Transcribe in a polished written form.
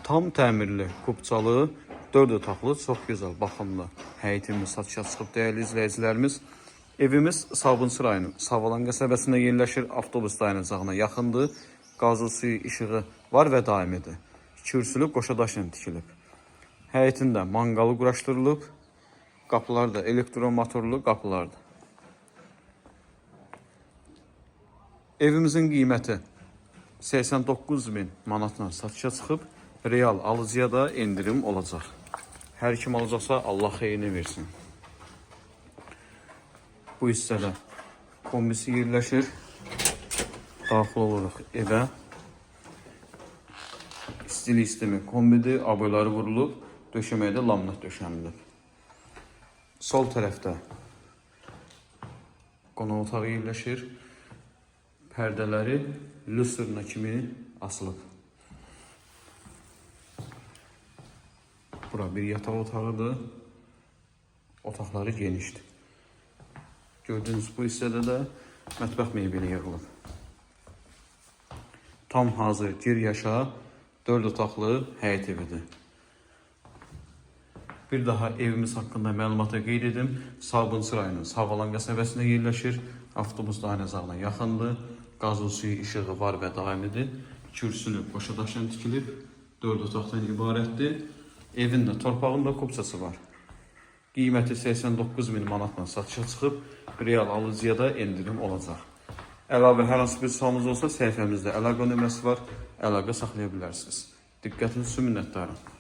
Tam təmirli, kubçalı, 4 otaqlı, çox gözəl, baxımlı həyətimiz satışa çıxıb dəyərli izləyicilərimiz. Evimiz Sabunçu rayonu Savalan qəsəbəsində yerləşir, avtobus dayanacağına yaxındır. Qazı suyu, işığı var və daimidir. Kürsülü qoşadaşla tikilib. Həyətində manqalı quraşdırılıb. Qapılar da elektromotorlu qapılardır. Evimizin qiyməti 89.000 manatla satışa çıxıb. Real alıcıya da endirim olacaq. Hər kim alacaqsa Allah xeyrini versin. Bu hissədə kombisi yerləşir. Daxil oluruq evə. İstili sistemi kombidir, aboyları vurulub, döşəməyə də laminat döşənilib. Sol tərəfdə qonaq otağı yerləşir. Pərdələri lüstrna kimi asılıb. Bura bir yataq otağıdır. Otaqları genişdir. Gördüğünüz bu hissədə də mətbəx mebeli yığılıb. Tam hazır gir yaşa 4 otaqlı həyət evidir. Bir daha evimiz haqqında məlumata qeyd edim. Sabunçu rayonu Savalan qəsəbəsində yerləşir. Avtobus dayanacağına yaxındır. Qazı suyu, işığı var və daimidir. Kürsülü qoşadaşla tikilib. 4 otaqdan ibarətdir. Evin də torpağın da kubçası var. Qiyməti 89.000 manatla satışa çıxıb. Real alıcıya da endirim olacaq. Əlavə hər hansı bir sualınız olsa səhifəmizdə əlaqə nömrəsi var. Əlaqə saxlaya bilərsiniz. Diqqətiniz üçün minnətdarım.